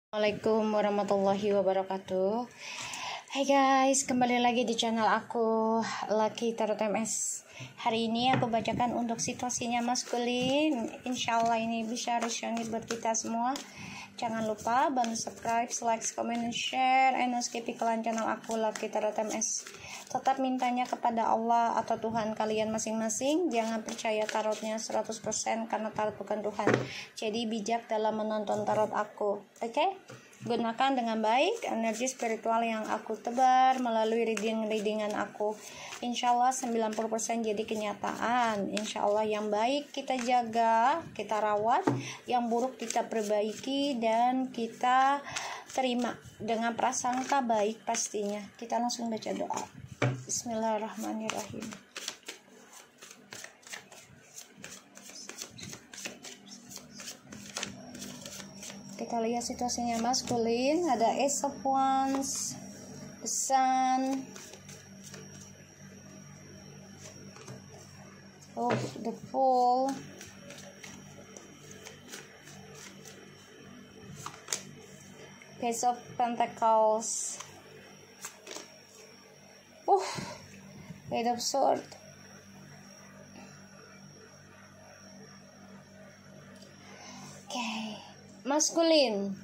Assalamualaikum warahmatullahi wabarakatuh. Hai guys, kembali lagi di channel aku Lucky Tarot MS. Hari ini aku bacakan untuk situasinya maskulin. Insyaallah ini bisa resonate buat kita semua. Jangan lupa bantu subscribe, like, comment, and share, and skip iklan channel aku Lucky Tarot MS. Tetap mintanya kepada Allah atau Tuhan kalian masing-masing. Jangan percaya tarotnya 100% karena tarot bukan Tuhan. Jadi bijak dalam menonton tarot aku. Oke? Gunakan dengan baik energi spiritual yang aku tebar melalui readingan aku. Insyaallah 90% jadi kenyataan. Insyaallah yang baik kita jaga, kita rawat, yang buruk kita perbaiki dan kita terima dengan prasangka baik pastinya. Kita langsung baca doa. Bismillahirrahmanirrahim. Kita lihat situasinya maskulin. Ada Ace of Wands, the Sun, the Fool, Page of Pentacles, Eight of Swords. Maskulin.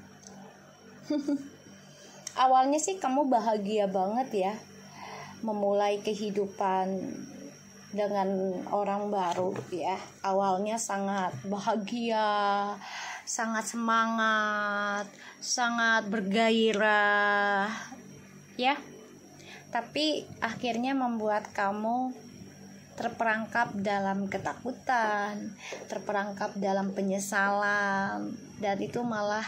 Awalnya sih kamu bahagia banget ya, memulai kehidupan dengan orang baru ya. Awalnya sangat bahagia, sangat semangat, sangat bergairah ya. Tapi akhirnya membuat kamu terperangkap dalam ketakutan, terperangkap dalam penyesalan, dan itu malah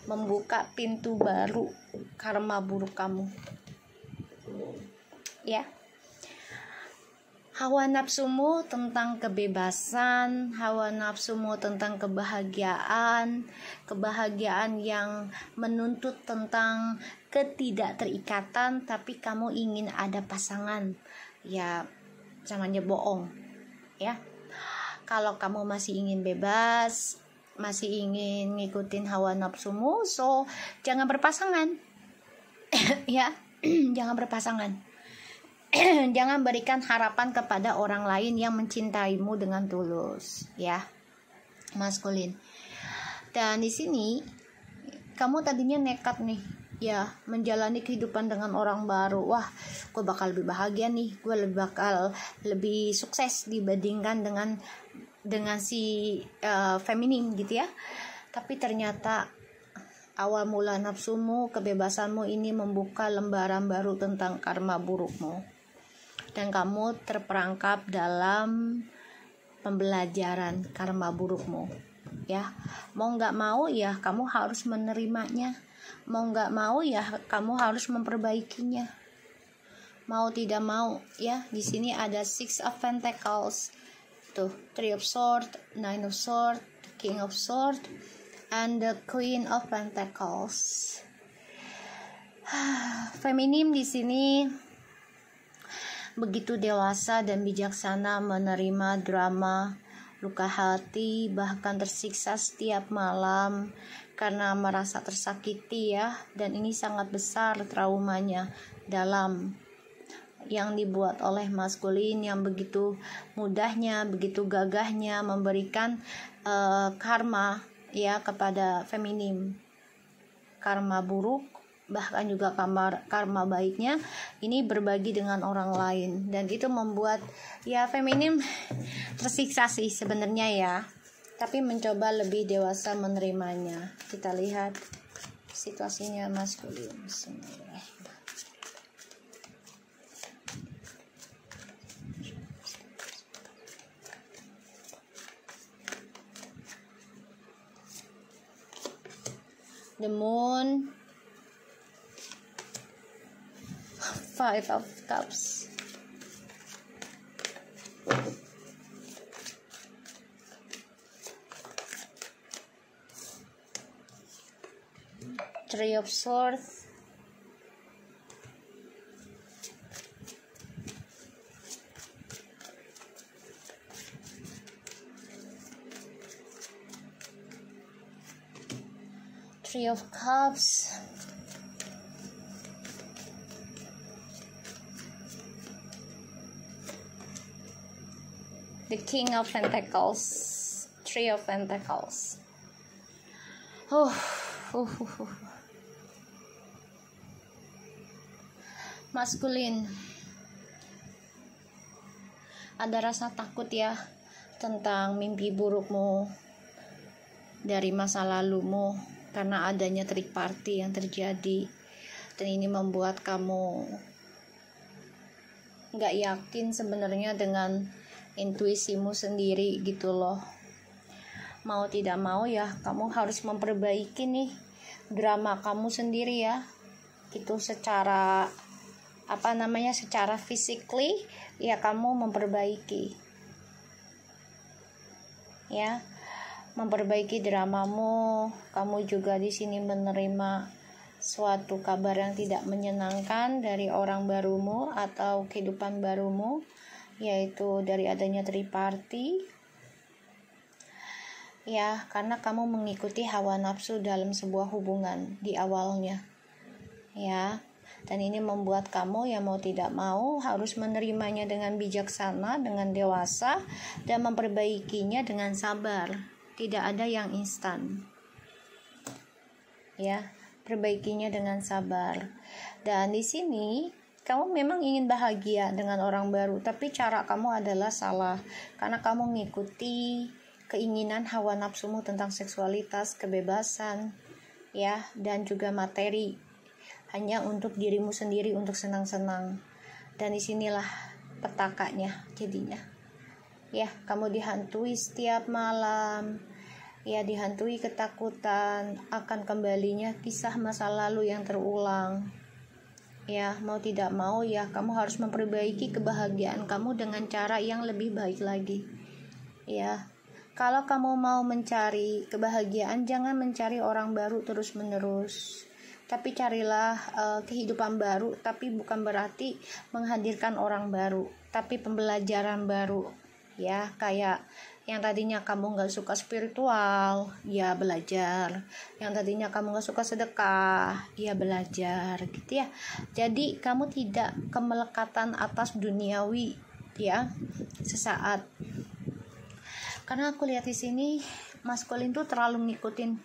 membuka pintu baru karma buruk kamu. Ya. Hawa nafsumu tentang kebebasan, hawa nafsumu tentang kebahagiaan, kebahagiaan yang menuntut tentang ketidakterikatan, tapi kamu ingin ada pasangan. Ya, namanya bohong ya. Kalau kamu masih ingin bebas, masih ingin ngikutin hawa nafsumu, so jangan berpasangan. Ya, jangan berpasangan. Jangan berikan harapan kepada orang lain yang mencintaimu dengan tulus ya, maskulin. Dan di sini kamu tadinya nekat nih ya, menjalani kehidupan dengan orang baru. Wah, gue bakal lebih bahagia nih, gue bakal lebih sukses dibandingkan dengan si feminim gitu ya. Tapi ternyata awal mula nafsumu, kebebasanmu ini membuka lembaran baru tentang karma burukmu, dan kamu terperangkap dalam pembelajaran karma burukmu ya. Mau nggak mau ya kamu harus menerimanya, mau nggak mau ya kamu harus memperbaikinya, mau tidak mau ya. Di sini ada Six of Pentacles, tuh Three of Swords, Nine of Swords, King of Swords, and the Queen of Pentacles. Feminim di sini begitu dewasa dan bijaksana menerima drama, luka hati, bahkan tersiksa setiap malam karena merasa tersakiti ya. Dan ini sangat besar traumanya dalam yang dibuat oleh maskulin yang begitu mudahnya, begitu gagahnya memberikan karma ya kepada feminim. Karma buruk, bahkan juga karma baiknya ini berbagi dengan orang lain, dan itu membuat ya feminim tersiksa sih sebenarnya ya, tapi mencoba lebih dewasa menerimanya. Kita lihat situasinya maskulin. The Moon, Five of Cups, Three of Swords, Three of Cups, the King of Pentacles, Three of Pentacles. Maskulin, ada rasa takut ya tentang mimpi burukmu dari masa lalumu karena adanya third party yang terjadi, dan ini membuat kamu nggak yakin sebenarnya dengan intuisimu sendiri gitu loh. Mau tidak mau ya kamu harus memperbaiki nih drama kamu sendiri ya, gitu. Secara secara physically ya kamu memperbaiki ya, memperbaiki dramamu. Kamu juga di sini menerima suatu kabar yang tidak menyenangkan dari orang barumu atau kehidupan barumu, yaitu dari adanya third party ya, karena kamu mengikuti hawa nafsu dalam sebuah hubungan di awalnya ya. Dan ini membuat kamu ya mau tidak mau harus menerimanya dengan bijaksana, dengan dewasa, dan memperbaikinya dengan sabar. Tidak ada yang instan ya, perbaikinya dengan sabar. Dan di sini kamu memang ingin bahagia dengan orang baru, tapi cara kamu adalah salah karena kamu mengikuti keinginan hawa nafsumu tentang seksualitas, kebebasan ya, dan juga materi hanya untuk dirimu sendiri, untuk senang-senang. Dan disinilah petakanya jadinya ya, kamu dihantui setiap malam ya, dihantui ketakutan akan kembalinya kisah masa lalu yang terulang ya. Mau tidak mau ya kamu harus memperbaiki kebahagiaan kamu dengan cara yang lebih baik lagi ya. Kalau kamu mau mencari kebahagiaan, jangan mencari orang baru terus menerus, tapi carilah kehidupan baru, tapi bukan berarti menghadirkan orang baru, tapi pembelajaran baru ya. Kayak yang tadinya kamu gak suka spiritual ya belajar, yang tadinya kamu gak suka sedekah ya belajar gitu ya. Jadi kamu tidak kemelekatan atas duniawi ya sesaat, karena aku lihat di sini maskulin tuh terlalu ngikutin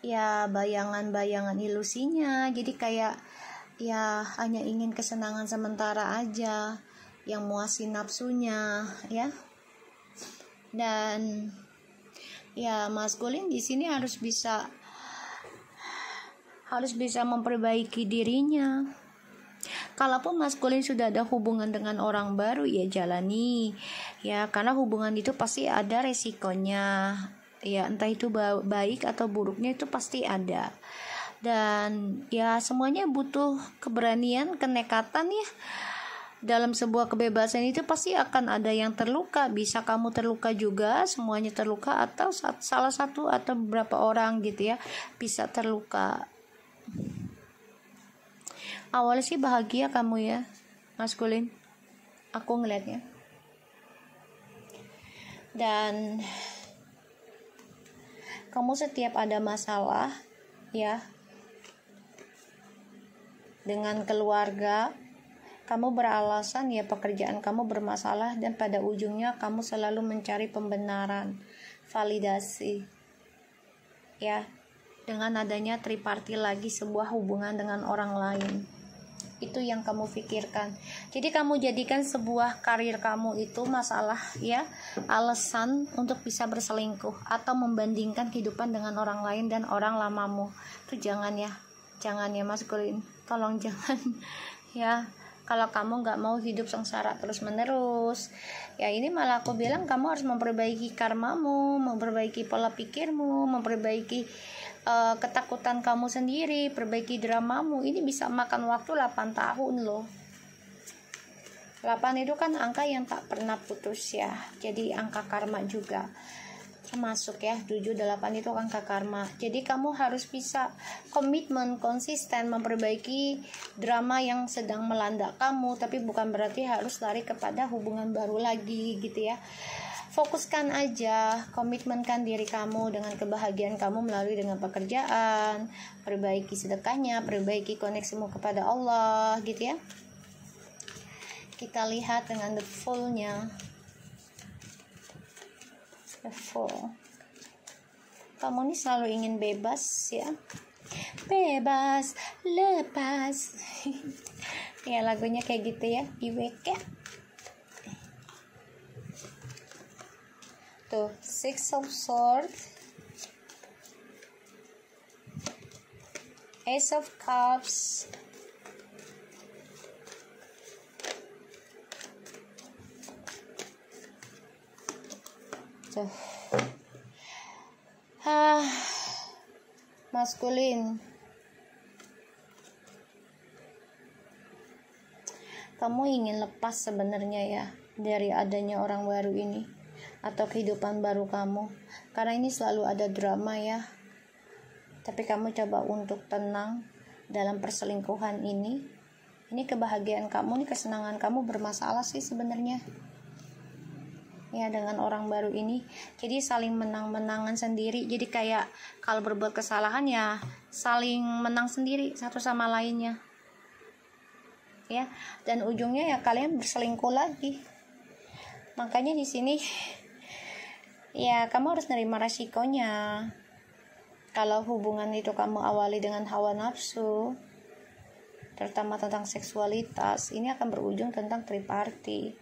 ya bayangan-bayangan ilusinya. Jadi kayak ya hanya ingin kesenangan sementara aja yang muasin nafsunya ya. Dan ya maskulin di sini harus bisa memperbaiki dirinya. Kalaupun maskulin sudah ada hubungan dengan orang baru ya jalani ya, karena hubungan itu pasti ada resikonya ya, entah itu baik atau buruknya itu pasti ada. Dan ya semuanya butuh keberanian, kenekatan ya. Dalam sebuah kebebasan itu pasti akan ada yang terluka, bisa kamu terluka juga, semuanya terluka, atau salah satu atau beberapa orang gitu ya bisa terluka. Awalnya sih bahagia kamu ya maskulin, aku ngelihatnya. Dan kamu setiap ada masalah ya dengan keluarga, kamu beralasan ya pekerjaan kamu bermasalah, dan pada ujungnya kamu selalu mencari pembenaran, validasi ya, dengan adanya triparty lagi, sebuah hubungan dengan orang lain. Itu yang kamu pikirkan. Jadi kamu jadikan sebuah karir kamu itu masalah ya, alasan untuk bisa berselingkuh atau membandingkan kehidupan dengan orang lain dan orang lamamu. Itu jangan ya maskulin, tolong jangan ya. Kalau kamu gak mau hidup sengsara terus menerus ya, ini malah aku bilang kamu harus memperbaiki karmamu, memperbaiki pola pikirmu, memperbaiki ketakutan kamu sendiri, perbaiki dramamu. Ini bisa makan waktu 8 tahun loh. 8 itu kan angka yang tak pernah putus ya, jadi angka karma juga. masuk ya 7-8 itu angka karma. Jadi kamu harus bisa komitmen, konsisten memperbaiki drama yang sedang melanda kamu, tapi bukan berarti harus lari kepada hubungan baru lagi gitu ya. Fokuskan aja, komitmenkan diri kamu dengan kebahagiaan kamu melalui dengan pekerjaan, perbaiki sedekahnya, perbaiki koneksimu kepada Allah gitu ya. Kita lihat dengan the full-nya. The full. Kamu ini selalu ingin bebas ya. Bebas, lepas. Ya lagunya kayak gitu ya, IWK. Tuh, Six of Swords, Ace of Cups, tuh, maskulin. Kamu ingin lepas sebenarnya ya dari adanya orang baru ini atau kehidupan baru kamu, karena ini selalu ada drama ya. Tapi kamu coba untuk tenang dalam perselingkuhan ini. Ini kebahagiaan kamu, ini kesenangan kamu bermasalah sih sebenarnya ya dengan orang baru ini. Jadi saling menang-menangan sendiri. Jadi kayak kalau berbuat kesalahan ya saling menang sendiri satu sama lainnya ya, dan ujungnya ya kalian berselingkuh lagi. Makanya di sini ya kamu harus nerima resikonya. Kalau hubungan itu kamu awali dengan hawa nafsu, terutama tentang seksualitas, ini akan berujung tentang triparty,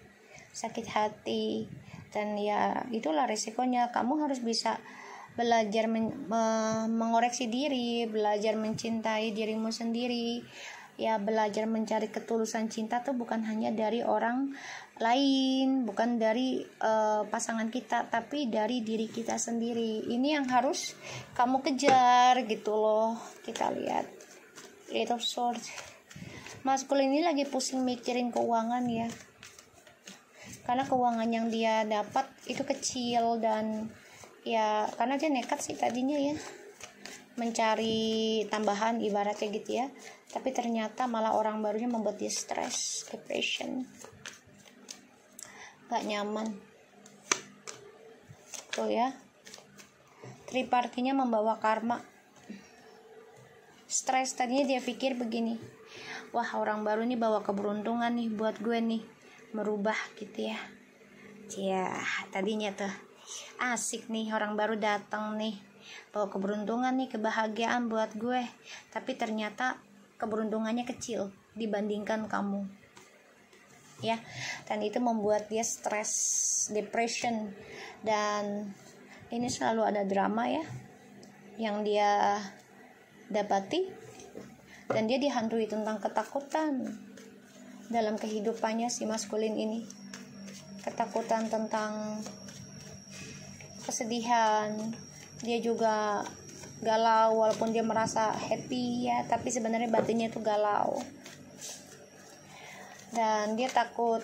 sakit hati, dan ya itulah resikonya. Kamu harus bisa belajar mengoreksi diri, belajar mencintai dirimu sendiri ya, belajar mencari ketulusan cinta tuh bukan hanya dari orang lain, bukan dari pasangan kita, tapi dari diri kita sendiri. Ini yang harus kamu kejar gitu loh. Kita lihat Eight of Swords. Maskulin ini lagi pusing mikirin keuangan ya, karena keuangan yang dia dapat itu kecil, dan ya karena dia nekat sih tadinya ya mencari tambahan ibaratnya gitu ya, tapi ternyata malah orang barunya membuat dia stres, depression, gak nyaman tuh ya. Tripartinya membawa karma, stres. Tadinya dia pikir begini, wah orang baru ini bawa keberuntungan nih buat gue nih, merubah gitu ya. Ya tadinya tuh asik nih orang baru datang nih, bawa keberuntungan nih, kebahagiaan buat gue, tapi ternyata keberuntungannya kecil dibandingkan kamu ya, dan itu membuat dia stres, depression, dan ini selalu ada drama ya yang dia dapati, dan dia dihantui tentang ketakutan dalam kehidupannya si maskulin ini. Ketakutan tentang kesedihan, dia juga galau walaupun dia merasa happy ya, tapi sebenarnya batinnya itu galau. Dan dia takut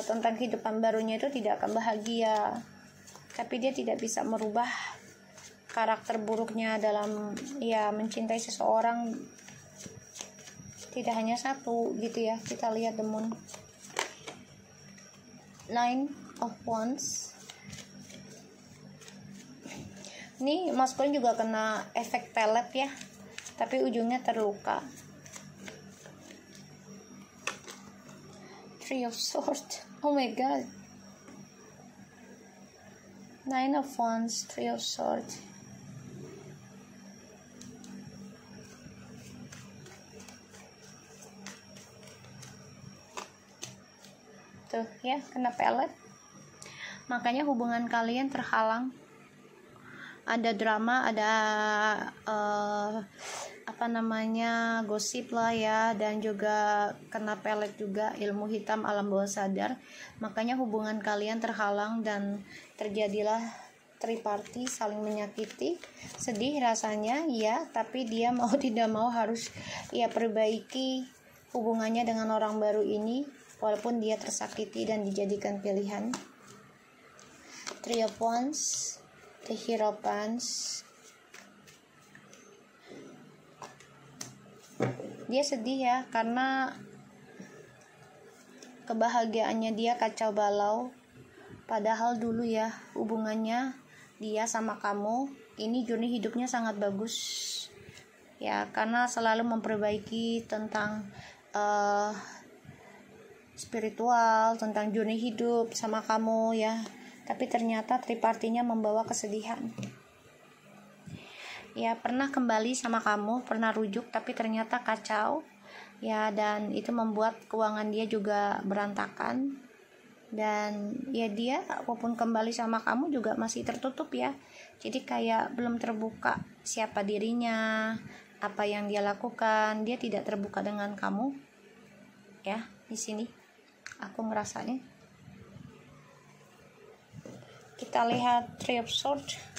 tentang kehidupan barunya itu tidak akan bahagia, tapi dia tidak bisa merubah karakter buruknya dalam ya mencintai seseorang. Tidak hanya satu gitu ya. Kita lihat the moon, Nine of Wands. Ini maskulin juga kena efek pelet ya, tapi ujungnya terluka. Three of Swords. Oh my god. Nine of Wands, Three of Swords. Tuh ya, kena pelet. Makanya hubungan kalian terhalang. Ada drama, ada gosip lah ya, dan juga kena pelet juga, ilmu hitam alam bawah sadar. Makanya hubungan kalian terhalang dan terjadilah triparty, saling menyakiti, sedih rasanya ya, tapi dia mau tidak mau harus ya perbaiki hubungannya dengan orang baru ini walaupun dia tersakiti dan dijadikan pilihan. Three of Wands, the Hierophant. Dia sedih ya, karena kebahagiaannya dia kacau balau. Padahal dulu ya hubungannya dia sama kamu ini journey hidupnya sangat bagus ya, karena selalu memperbaiki tentang spiritual, tentang journey hidup sama kamu ya. Tapi ternyata tripartinya membawa kesedihan ya. Pernah kembali sama kamu, pernah rujuk, tapi ternyata kacau ya, dan itu membuat keuangan dia juga berantakan. Dan ya dia walaupun kembali sama kamu juga masih tertutup ya, jadi kayak belum terbuka siapa dirinya, apa yang dia lakukan, dia tidak terbuka dengan kamu ya. Di sini aku ngerasanya. Kita lihat Three of Swords.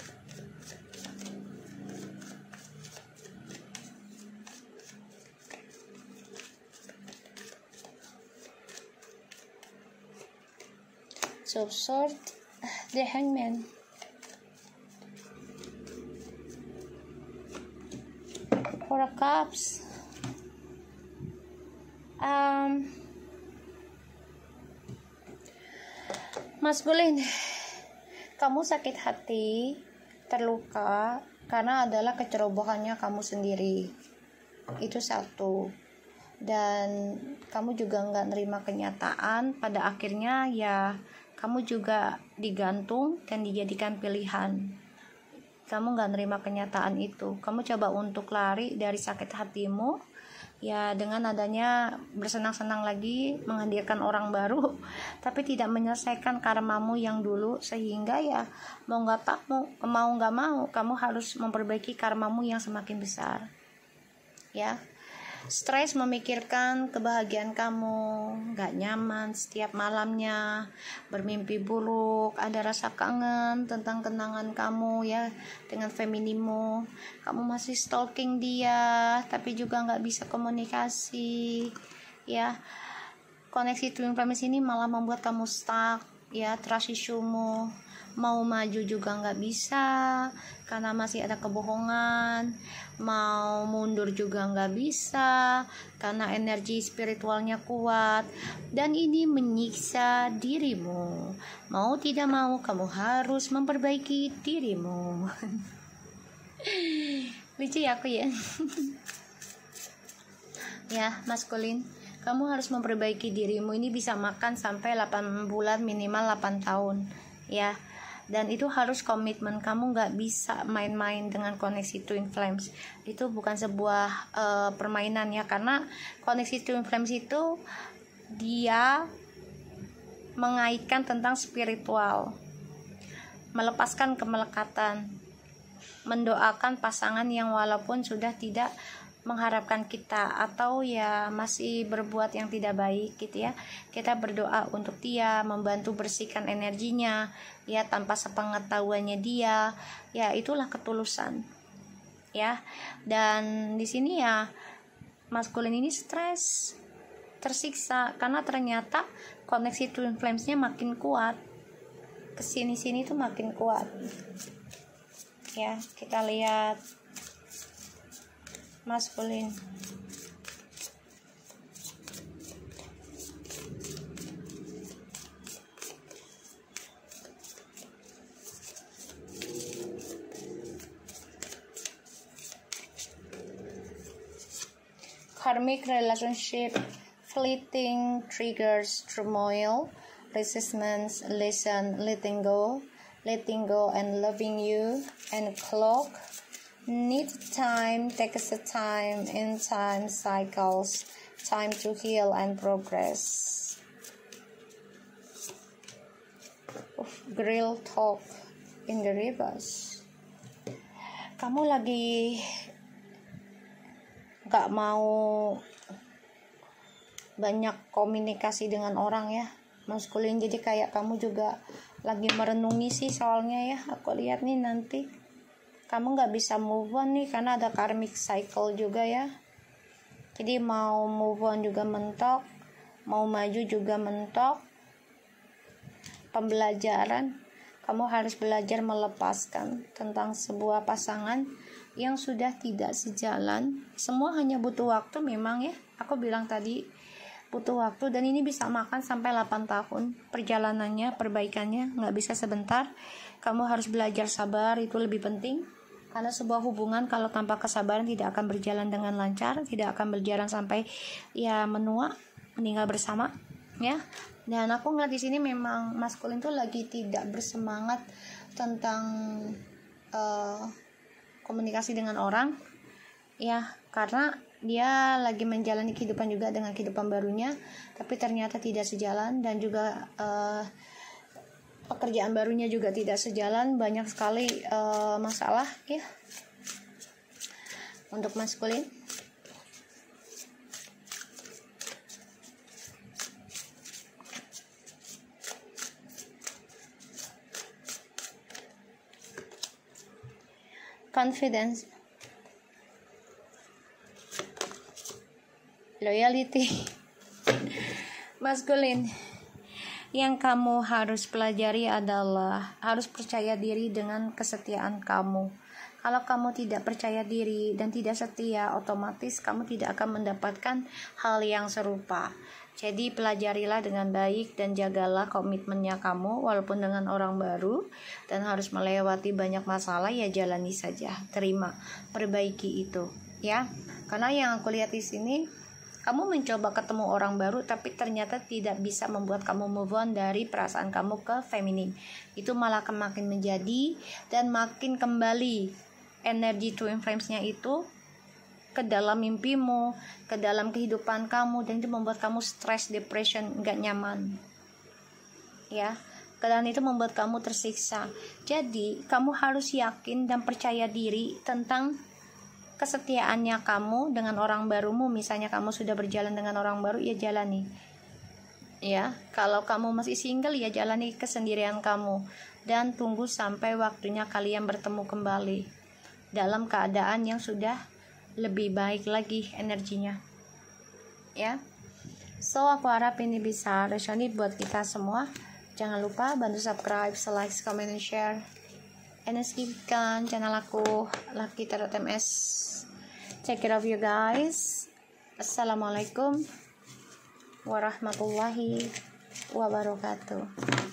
Of Swords, the Hangman. Four of Cups. Maskulin, kamu sakit hati, terluka karena adalah kecerobohannya kamu sendiri. Itu satu. Dan kamu juga nggak nerima kenyataan, pada akhirnya ya kamu juga digantung dan dijadikan pilihan. Kamu gak nerima kenyataan itu. Kamu coba untuk lari dari sakit hatimu ya, dengan adanya bersenang-senang lagi, menghadirkan orang baru, tapi tidak menyelesaikan karmamu yang dulu. Sehingga ya mau gak mau kamu harus memperbaiki karmamu yang semakin besar ya. Stres memikirkan kebahagiaan kamu, gak nyaman setiap malamnya, bermimpi buruk, ada rasa kangen tentang kenangan kamu ya dengan feminimu. Kamu masih stalking dia, tapi juga gak bisa komunikasi ya. Koneksi twin flames ini malah membuat kamu stuck ya, trust issue-mu. Mau maju juga nggak bisa karena masih ada kebohongan, mau mundur juga nggak bisa karena energi spiritualnya kuat, dan ini menyiksa dirimu. Mau tidak mau kamu harus memperbaiki dirimu. Lucu ya aku ya. Ya maskulin, kamu harus memperbaiki dirimu. Ini bisa makan sampai 8 bulan, minimal 8 tahun ya. Dan itu harus komitmen. Kamu gak bisa main-main dengan koneksi twin flames. Itu bukan sebuah permainan ya, karena koneksi twin flames itu dia mengaitkan tentang spiritual, melepaskan kemelekatan, mendoakan pasangan yang walaupun sudah tidak mengharapkan kita atau ya masih berbuat yang tidak baik gitu ya, kita berdoa untuk dia, membantu bersihkan energinya ya tanpa sepengetahuannya dia ya. Itulah ketulusan ya. Dan di sini ya maskulin ini stres, tersiksa karena ternyata koneksi twin flames-nya makin kuat, kesini-sini tuh makin kuat ya. Kita lihat maskulin. Karmic relationship, fleeting triggers, turmoil, resistance, lesson, letting go and loving you, and clock. Need time, takes a time, in time cycles, time to heal and progress. Grill talk in the reverse. Kamu lagi gak mau banyak komunikasi dengan orang ya maskulin, jadi kayak kamu juga lagi merenungi sih soalnya ya. Aku lihat nih nanti kamu gak bisa move on nih karena ada karmic cycle juga ya. Jadi mau move on juga mentok, mau maju juga mentok. Pembelajaran, Kamu harus belajar melepaskan tentang sebuah pasangan yang sudah tidak sejalan. Semua hanya butuh waktu memang ya. Aku bilang tadi butuh waktu, dan ini bisa makan sampai 8 tahun perjalanannya, perbaikannya, nggak bisa sebentar. Kamu harus belajar sabar, itu lebih penting. Karena sebuah hubungan kalau tanpa kesabaran tidak akan berjalan dengan lancar, tidak akan berjalan sampai ya menua, meninggal bersama, ya. Dan aku ngeliat di sini memang maskulin tuh lagi tidak bersemangat tentang komunikasi dengan orang, ya, karena dia lagi menjalani kehidupan juga dengan kehidupan barunya, tapi ternyata tidak sejalan, dan juga pekerjaan barunya juga tidak sejalan. Banyak sekali masalah ya untuk maskulin. Confidence, loyalty. Maskulin, yang kamu harus pelajari adalah harus percaya diri dengan kesetiaan kamu. Kalau kamu tidak percaya diri dan tidak setia, otomatis kamu tidak akan mendapatkan hal yang serupa. Jadi pelajarilah dengan baik dan jagalah komitmennya kamu, walaupun dengan orang baru dan harus melewati banyak masalah, ya jalani saja, terima, perbaiki itu ya. Karena yang aku lihat di sini, kamu mencoba ketemu orang baru tapi ternyata tidak bisa membuat kamu move on dari perasaan kamu ke feminin. Itu malah makin menjadi dan makin kembali energi twin flames-nya itu ke dalam mimpimu, ke dalam kehidupan kamu, dan itu membuat kamu stres, depression, gak nyaman ya. Dan itu membuat kamu tersiksa. Jadi kamu harus yakin dan percaya diri tentang kesetiaannya kamu dengan orang barumu. Misalnya kamu sudah berjalan dengan orang baru, ya jalani ya. Kalau kamu masih single, ya jalani kesendirian kamu dan tunggu sampai waktunya kalian bertemu kembali dalam keadaan yang sudah lebih baik lagi energinya ya. So aku harap ini bisa resonate buat kita semua. Jangan lupa bantu subscribe, like, comment, and share, and subscribe channel aku Lucky.ms. Take care of you guys. Assalamualaikum warahmatullahi wabarakatuh.